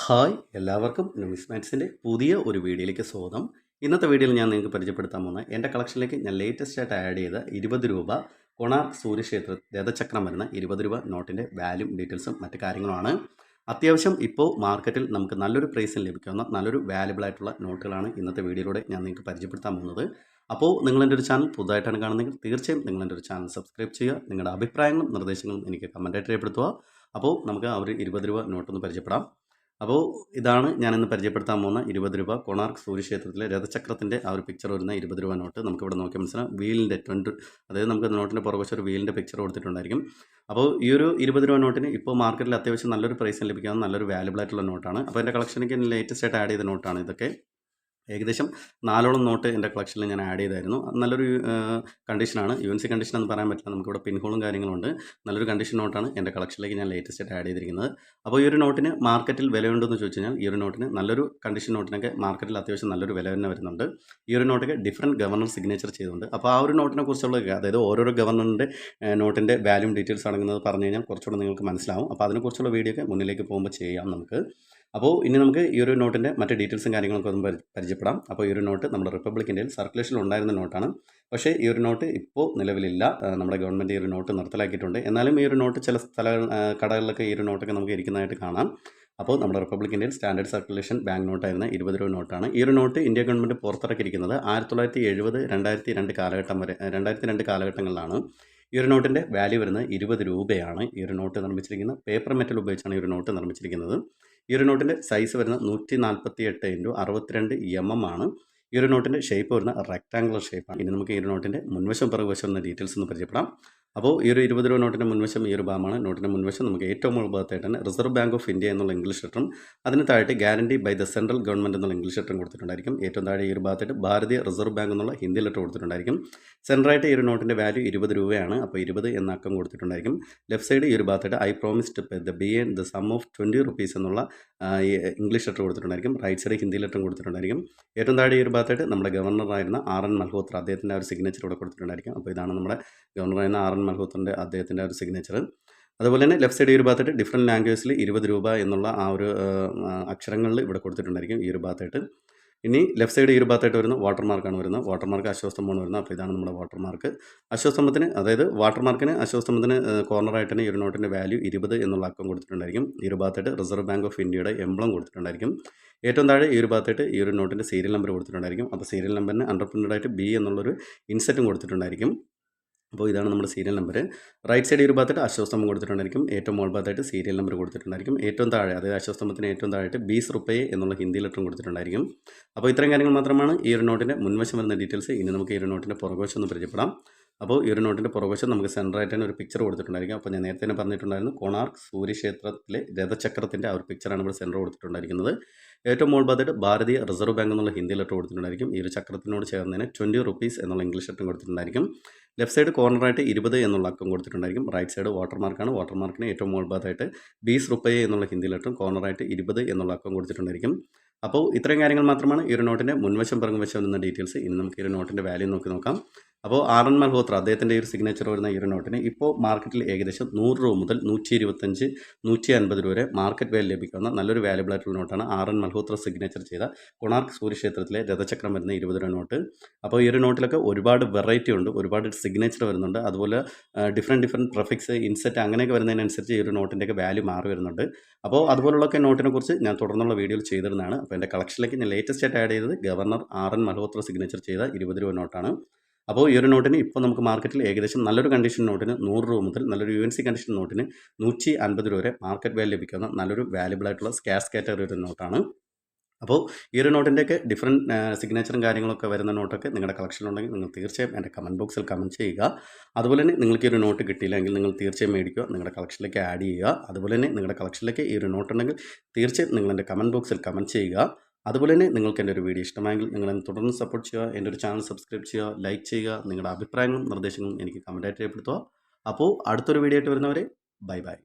Hi എല്ലാവർക്കും ന്യൂമിസ്മാറ്റ്സിൻ്റെ പുതിയ ഒരു വീഡിയോയിലേക്ക് സ്വാഗതം. ഇന്നത്തെ വീഡിയോയിൽ ഞാൻ നിങ്ങൾക്ക് പരിചയപ്പെടുത്താൻ പോകുന്ന എൻ്റെ കളക്ഷനിലേക്ക് ഞാൻ ലേറ്റസ്റ്റ് ആയിട്ട് ആഡ് ചെയ്ത 20 രൂപ കൊണാർക്ക് സൂര്യക്ഷേത്ര രഥചക്രം വരുന്ന 20 രൂപ നോട്ടിൻ്റെ വാല്യൂം ഡീറ്റെയിൽസും മറ്റു കാര്യങ്ങളുമാണ്. അത്യാവശ്യം ഇപ്പോൾ മാർക്കറ്റിൽ നമുക്ക് നല്ലൊരു പ്രൈസിൽ ലഭിക്കുന്ന നല്ലൊരു വാല്യുബിൾ ആയിട്ടുള്ള നോട്ടുകളാണ് ഇന്നത്തെ വീഡിയോയിലൂടെ ഞാൻ നിങ്ങൾക്ക് പരിചയപ്പെടുത്താൻ പോകുന്നത്. അപ്പോൾ നിങ്ങളെൻ്റെ ഒരു ചാനൽ പുതുതായിട്ടാണ് കാണുന്നതെങ്കിൽ തീർച്ചയായും നിങ്ങളെൻ്റെ ഒരു ചാനൽ സബ്സ്ക്രൈബ് ചെയ്യുക. നിങ്ങളുടെ അഭിപ്രായങ്ങളും നിർദ്ദേശങ്ങളും എനിക്ക് കമൻറ്റായിട്ട് രേഖപ്പെടുത്തുക. അപ്പോൾ നമുക്ക് ആ ഒരു 20 രൂപ നോട്ടൊന്ന് പരിചയപ്പെടാം. അപ്പോൾ ഇതാണ് ഞാനിന്ന് പരിചയപ്പെടുത്താൻ പോകുന്ന 20 രൂപ കൊണാർക്ക് സൂര്യക്ഷേത്രത്തിലെ രഥചക്രത്തിൻ്റെ ആ ഒരു പിക്ചർ വരുന്ന 20 രൂപ നോട്ട്. നമുക്കിവിടെ നോക്കിയാൽ മനസ്സിലാവും വീലിൻ്റെ 20, അതായത് നമുക്ക് നോട്ടിൻ്റെ പുറകുവശം ഒരു വീലിൻ്റെ പിക്ചർ കൊടുത്തിട്ടുണ്ടായിരിക്കും. അപ്പോൾ ഈ ഒരു 20 രൂപ നോട്ടിന് ഇപ്പോൾ മാർക്കറ്റിൽ അത്യാവശ്യം നല്ലൊരു പ്രൈസിന് ലഭിക്കാവുന്ന നല്ലൊരു വാല്യുബിൾ ആയിട്ടുള്ള നോട്ടാണ്. അപ്പോൾ എൻ്റെ കളക്ഷനിലേക്ക് ലേറ്റസ്റ്റ് ആയിട്ട് ആഡ് ചെയ്ത നോട്ടാണ് ഇതൊക്കെ. ഏകദേശം 4ഓളം നോട്ട് എൻ്റെ കളക്ഷനിൽ ഞാൻ ആഡ് ചെയ്തായിരുന്നു. നല്ലൊരു കണ്ടീഷനാണ്. UNC കണ്ടീഷൻ എന്ന് പറയാൻ പറ്റില്ല, നമുക്കിവിടെ പിൻഹോളും കാര്യങ്ങളുണ്ട്. നല്ലൊരു കണ്ടീഷൻ നോട്ടാണ് എൻ്റെ കളക്ഷനിലേക്ക് ഞാൻ ലേറ്റസ്റ്റ് ആയിട്ട് ആഡ് ചെയ്തിരിക്കുന്നത്. അപ്പോൾ ഈ ഒരു നോട്ടിന് മാർക്കറ്റിൽ വിലയുണ്ടെന്ന് ചോദിച്ചു കഴിഞ്ഞാൽ ഈ ഒരു നോട്ടിന് നല്ലൊരു കണ്ടീഷൻ നോട്ടിനൊക്കെ മാർക്കറ്റിൽ അത്യാവശ്യം നല്ലൊരു വില തന്നെ വരുന്നുണ്ട്. ഈ ഒരു നോട്ടൊക്കെ ഡിഫറൻറ്റ് ഗവർണർ സിഗ്നേച്ചർ ചെയ്തുകൊണ്ട്, അപ്പോൾ ആ ഒരു നോട്ടിനെ കുറിച്ചുള്ള, അതായത് ഓരോരോ ഗവർണറിൻ്റെ നോട്ടിൻ്റെ വാല്യൂം ഡീറ്റെയിൽസ് അടങ്ങുന്നത് പറഞ്ഞു കഴിഞ്ഞാൽ കുറച്ചുകൂടെ നിങ്ങൾക്ക് മനസ്സിലാവും. അപ്പോൾ അതിനെക്കുറിച്ചുള്ള വീഡിയോ ഒക്കെ മുന്നിലേക്ക് പോകുമ്പോൾ ചെയ്യാം നമുക്ക്. അപ്പോൾ ഇനി നമുക്ക് ഈ ഒരു നോട്ടിൻ്റെ മറ്റ് ഡീറ്റെയിൽസും കാര്യങ്ങളൊക്കെ ഒന്ന് പരിചയപ്പെടാം. അപ്പോൾ ഈ ഒരു നോട്ട് നമ്മുടെ റിപ്പബ്ലിക് ഇന്ത്യയിൽ സർക്കുലേഷനിൽ ഉണ്ടായിരുന്ന നോട്ടാണ്. പക്ഷേ ഈ ഒരു നോട്ട് ഇപ്പോൾ നിലവിലില്ല. നമ്മുടെ ഗവൺമെൻറ് ഈ ഒരു നോട്ട് നിർത്തലാക്കിയിട്ടുണ്ട്. എന്നാലും ഈ ഒരു നോട്ട് ചില കടകളിലൊക്കെ ഈ ഒരു നോട്ടൊക്കെ നമുക്ക് ഇരിക്കുന്നതായിട്ട് കാണാം. അപ്പോൾ നമ്മുടെ റിപ്പബ്ലിക് ഇന്ത്യയിൽ സ്റ്റാൻഡേർഡ് സർക്കുലേഷൻ ബാങ്ക് നോട്ടായിരുന്ന 20 രൂപ നോട്ടാണ്. ഈ ഒരു നോട്ട് ഇന്ത്യ ഗവൺമെൻറ് പുറത്തിറക്കിയിരിക്കുന്നത് 1970, 2002 കാലഘട്ടം വരെ 2002 കാലഘട്ടങ്ങളിലാണ്. ഈ ഒരു നോട്ടിൻ്റെ വാല്യൂ വരുന്നത് 20 രൂപയാണ്. ഈ ഒരു നോട്ട് നിർമ്മിച്ചിരിക്കുന്നത് പേപ്പർ മെറ്റൽ ഉപയോഗിച്ചാണ് ഈ ഒരു നോട്ട് നിർമ്മിച്ചിരിക്കുന്നത്. ഈ ഒരു നോട്ടിൻ്റെ സൈസ് വരുന്നത് 148x62 mm ആണ്. ഈ ഒരു നോട്ടിൻ്റെ ഷേപ്പ് വരുന്ന റെക്ടാങ്കുലർ ഷേപ്പാണ്. ഇനി നമുക്ക് ഈ ഒരു നോട്ടിൻ്റെ മുൻവശം പിറകുവശം എന്ന ഡീറ്റെയിൽസ് ഒന്ന് പരിചയപ്പെടാം. അപ്പോൾ ഈ ഒരു 20 രൂപ നോട്ടിൻ്റെ മുൻവശം ഈ ഒരു ഭാഗമാണ്. നോട്ടിൻ്റെ മുൻവശം നമുക്ക് ഏറ്റവും മുകൾ ഭാഗത്തായിട്ട് തന്നെ റിസർവ് ബാങ്ക് ഓഫ് ഇന്ത്യ എന്നുള്ള ഇംഗ്ലീഷ് ലെറ്ററും അതിന് താഴെ guarantee by the central government എന്നുള്ള ഇംഗ്ലീഷ് ലെറ്ററും കൊടുത്തിട്ടുണ്ടായിരിക്കും. ഏറ്റവും താഴെ ഈ ഒരു ഭാഗത്തായിട്ട് ഭാരതീയ റിസർവ് ബാങ്ക് എന്നുള്ള ഹിന്ദി ലെറ്റർ കൊടുത്തിട്ടുണ്ടായിരിക്കും. സെൻറ്ററായിട്ട് ഈ ഒരു നോട്ടിൻ്റെ വാല്യൂ 20 രൂപയാണ്. അപ്പോൾ 20 എന്ന അക്കം കൊടുത്തിട്ടുണ്ടായിരിക്കും. ലെഫ്റ്റ് സൈഡ് ഈ ഒരു ഭാഗത്തായിട്ട് I promise to pay the bearer and the sum of 20 rupees എന്നുള്ള ഇംഗ്ലീഷ് ലെറ്റർ കൊടുത്തിട്ടുണ്ടായിരിക്കും. റൈറ്റ് സൈഡ് ഹിന്ദി ലെറ്ററും കൊടുത്തിട്ടുണ്ടായിരിക്കും. ഏറ്റവും താഴെ ഈ ഒരു ഭാഗത്തായിട്ട് നമ്മുടെ ഗവർണറായിരുന്ന RN മൽഹോത്ര അദ്ദേഹത്തിൻ്റെ ആ ഒരു സിഗ്നേച്ചർ ഇവിടെ കൊടുത്തിട്ടുണ്ടായിരിക്കും. അപ്പോൾ ഇതാണ് നമ്മുടെ ഗവർണറായിരുന്ന RN മൽഹോത്രൻ്റെ അദ്ദേഹത്തിൻ്റെ ആ ഒരു സിഗ്നേച്ചർ. അതുപോലെ തന്നെ ലെഫ്റ്റ് സൈഡ് ഈ ഒരു ഭാഗത്തായിട്ട് ഡിഫറൻറ്റ് ലാംഗ്വേജിൽ 20 രൂപ എന്നുള്ള ആ ഒരു അക്ഷരങ്ങളിൽ ഇവിടെ കൊടുത്തിട്ടുണ്ടായിരിക്കും ഈ ഒരു ഭാഗത്തായിട്ട്. ഇനി ലെഫ്റ്റ് സൈഡ് ഈ ഒരു ഭാഗത്തായിട്ട് വരുന്ന വാട്ടർമാർക്കാണ് വരുന്നത്. വാട്ടർമാർക്ക് അശ്വസ്തംഭമാണ് വരുന്നത്. അപ്പോൾ ഇതാണ് നമ്മുടെ വാട്ടർമാർക്ക്. അശ്വസ്തംഭത്തിന്, അതായത് വാട്ടർമാർക്കിന് അശ്വസ്തംഭത്തിന് കോർണറായിട്ട് തന്നെ ഈ ഒരു നോട്ടിൻ്റെ വാല്യൂ 20 എന്നുള്ള അക്കം കൊടുത്തിട്ടുണ്ടായിരിക്കും. ഈ ഒരു ഭാഗത്തായിട്ട് റിസർവ് ബാങ്ക് ഓഫ് ഇന്ത്യയുടെ എംബ്ലം കൊടുത്തിട്ടുണ്ടായിരിക്കും. ഏറ്റവും താഴെ ഈ ഒരു ഭാഗത്തായിട്ട് ഈ ഒരു നോട്ടിൻ്റെ സീരിയൽ നമ്പർ കൊടുത്തിട്ടുണ്ടായിരിക്കും. അപ്പോൾ സീരിയൽ നമ്പറിന് അണ്ടർപ്രിൻ്റഡ് ആയിട്ട് B എന്നുള്ളൊരു ഇൻസെറ്റും കൊടുത്തിട്ടുണ്ടായിരിക്കും. അപ്പോൾ ഇതാണ് നമ്മുടെ സീരിയൽ നമ്പർ. റൈറ്റ് സൈഡ് ഈ ഒരു ഭാഗത്തായിട്ട് അശ്വസ്തംഭം കൊടുത്തിട്ടുണ്ടായിരിക്കും. ഏറ്റവും മുകൾ ഭാഗത്തായിട്ട് സീരിയൽ നമ്പർ കൊടുത്തിട്ടുണ്ടായിരിക്കും. ഏറ്റവും താഴെ, അതായത് അശ്വസ്തംഭത്തിന് ഏറ്റവും താഴെയായിട്ട് 20 റുപ്പയെ എന്നുള്ള ഹിന്ദി ലെറ്ററും കൊടുത്തിട്ടുണ്ടായിരിക്കും. അപ്പോൾ ഇത്രയും കാര്യങ്ങൾ മാത്രമാണ് ഈ ഒരു നോട്ടിൻ്റെ മുൻവശം വരുന്ന ഡീറ്റെയിൽസ്. ഇനി നമുക്ക് ഈ ഒരു നോട്ടിൻ്റെ പുറകുവശം ഒന്ന് പരിചയപ്പെടാം. അപ്പോൾ ഈ ഒരു നോട്ടിൻ്റെ പുറകുവശം നമുക്ക് സെൻറ്ററായിട്ട് തന്നെ ഒരു പിക്ചർ കൊടുത്തിട്ടുണ്ടായിരിക്കും. അപ്പോൾ ഞാൻ നേരത്തെ തന്നെ പറഞ്ഞിട്ടുണ്ടായിരുന്നു, കൊണാർക്ക് സൂര്യക്ഷേത്രത്തിലെ രഥചക്രത്തിൻ്റെ ആ ഒരു പിക്ചറാണ് ഇവിടെ സെൻറ്റർ കൊടുത്തിട്ടുണ്ടായിരിക്കുന്നത്. ഏറ്റവും മുകൾ ഭാഗത്തായിട്ട് ഭാരതീയ റിസർവ് ബാങ്ക് എന്നുള്ള ഹിന്ദി ലെറ്റർ കൊടുത്തിട്ടുണ്ടായിരിക്കും. ഈ ഒരു ചക്രത്തിനോട് ചേർന്നതിന് 20 rupees എന്നുള്ള ഇംഗ്ലീഷ് ലെറ്ററും കൊടുത്തിട്ടുണ്ടായിരിക്കും. ലെഫ്റ്റ് സൈഡ് കോർണറായിട്ട് 20 എന്നുള്ള അക്കം കൊടുത്തിട്ടുണ്ടായിരിക്കും. Right side വാട്ടർമാർക്കാണ്. വാട്ടർമാർക്കിന് ഏറ്റവും മുകൾ ഭാഗത്തായിട്ട് 20 റുപ്പയെ എന്നുള്ള ഹിന്ദി ലെറ്ററും കോർണറായിട്ട് 20 എന്നുള്ള അക്കം കൊടുത്തിട്ടുണ്ടായിരിക്കും. അപ്പോൾ ഇത്രയും കാര്യങ്ങൾ മാത്രമാണ് ഈ ഒരു നോട്ടിൻ്റെ മുൻവശം പിറകുവശം എന്ന ഡീറ്റെയിൽസ്. ഇനി നമുക്ക് ഈ ഒരു നോട്ടിൻ്റെ വാല്യൂ നോക്കാം. അപ്പോൾ RN മൽഹോത്ര അദ്ദേഹത്തിൻ്റെ ഒരു സിഗ്നേച്ചർ വരുന്ന ഈ ഒരു നോട്ടിന് ഇപ്പോൾ മാർക്കറ്റിൽ ഏകദേശം 100 രൂപ മുതൽ 125, 150 രൂപ വരെ മാർക്കറ്റ് വാല്യൂ ലഭിക്കുന്ന നല്ലൊരു വാല്യുബിൾ ആയിട്ടുള്ള നോട്ടാണ് RN മൽഹോത്ര സിഗ്നേച്ചർ ചെയ്ത കൊണാർക്ക് സൂര്യക്ഷേത്രത്തിലെ രഥചക്രം വരുന്ന 20 രൂപ നോട്ട്. അപ്പോൾ ഈ ഒരു നോട്ടിലൊക്കെ ഒരുപാട് വെറൈറ്റി ഉണ്ട്, ഒരുപാട് സിഗ്നേച്ചർ വരുന്നുണ്ട്. അതുപോലെ ഡിഫറെൻറ്റ് പ്രഫിക്സ്, ഇൻസെറ്റ് അങ്ങനെയൊക്കെ വരുന്നതിനനുസരിച്ച് ഈ ഒരു നോട്ടിൻ്റെയൊക്കെ വാല്യൂ മാറി വരുന്നുണ്ട്. അപ്പോൾ അതുപോലുള്ളൊക്കെ നോട്ടിനെ കുറിച്ച് ഞാൻ തുടർന്നുള്ള വീഡിയോയിൽ ചെയ്തിരുന്നതാണ്. അപ്പോൾ എൻ്റെ കളക്ഷനിലേക്ക് ഞാൻ ലേറ്റസ്റ്റ് ആയിട്ട് ആഡ് ചെയ്തത് ഗവർണർ RN മൽഹോത്ര സിഗ്നേച്ചർ ചെയ്ത 20 രൂപ നോട്ടാണ്. അപ്പോൾ ഈ ഒരു നോട്ടിന് ഇപ്പോൾ നമുക്ക് മാർക്കറ്റിൽ ഏകദേശം നല്ലൊരു കണ്ടീഷൻ നോട്ടിന് 100 രൂപ മുതൽ നല്ലൊരു UNC കണ്ടീഷൻ നോട്ടിന് 150 രൂപ വരെ മാർക്കറ്റ് വാല്യൂ ലഭിക്കുന്ന നല്ലൊരു വാല്യുബിൾ ആയിട്ടുള്ള സ്കാർസ് കാറ്റഗറി ഒരു നോട്ടാണ്. അപ്പോൾ ഈ ഒരു നോട്ടിൻ്റെയൊക്കെ ഡിഫറൻറ്റ് സിഗ്നേച്ചറും കാര്യങ്ങളൊക്കെ വരുന്ന നോട്ടൊക്കെ നിങ്ങളുടെ കളക്ഷനിലുണ്ടെങ്കിൽ നിങ്ങൾ തീർച്ചയായും എൻ്റെ കമൻറ്റ് ബോക്സിൽ കമൻറ്റ് ചെയ്യുക. അതുപോലെ തന്നെ നിങ്ങൾക്ക് ഈ ഒരു നോട്ട് കിട്ടിയില്ലെങ്കിൽ നിങ്ങൾ തീർച്ചയായും മേടിക്കുക, നിങ്ങളുടെ കളക്ഷനിലേക്ക് ആഡ് ചെയ്യുക. അതുപോലെ തന്നെ നിങ്ങളുടെ കളക്ഷനിലേക്ക് ഈ ഒരു നോട്ട് ഉണ്ടെങ്കിൽ തീർച്ചയായും നിങ്ങൾ എൻ്റെ കമൻറ്റ് ബോക്സിൽ കമൻറ്റ് ചെയ്യുക. അതുപോലെ തന്നെ നിങ്ങൾക്ക് എൻ്റെ ഒരു വീഡിയോ ഇഷ്ടമായെങ്കിൽ നിങ്ങൾ എന്നെ തുടർന്ന് സപ്പോർട്ട് ചെയ്യുക. എൻ്റെ ഒരു ചാനൽ സബ്സ്ക്രൈബ് ചെയ്യുക, ലൈക്ക് ചെയ്യുക. നിങ്ങളുടെ അഭിപ്രായങ്ങളും നിർദ്ദേശങ്ങളും എനിക്ക് കമൻറ്റായിട്ട് രേഖപ്പെടുത്തുക. അപ്പോൾ അടുത്തൊരു വീഡിയോ ആയിട്ട് വരുന്നവരെ ബൈ ബൈ.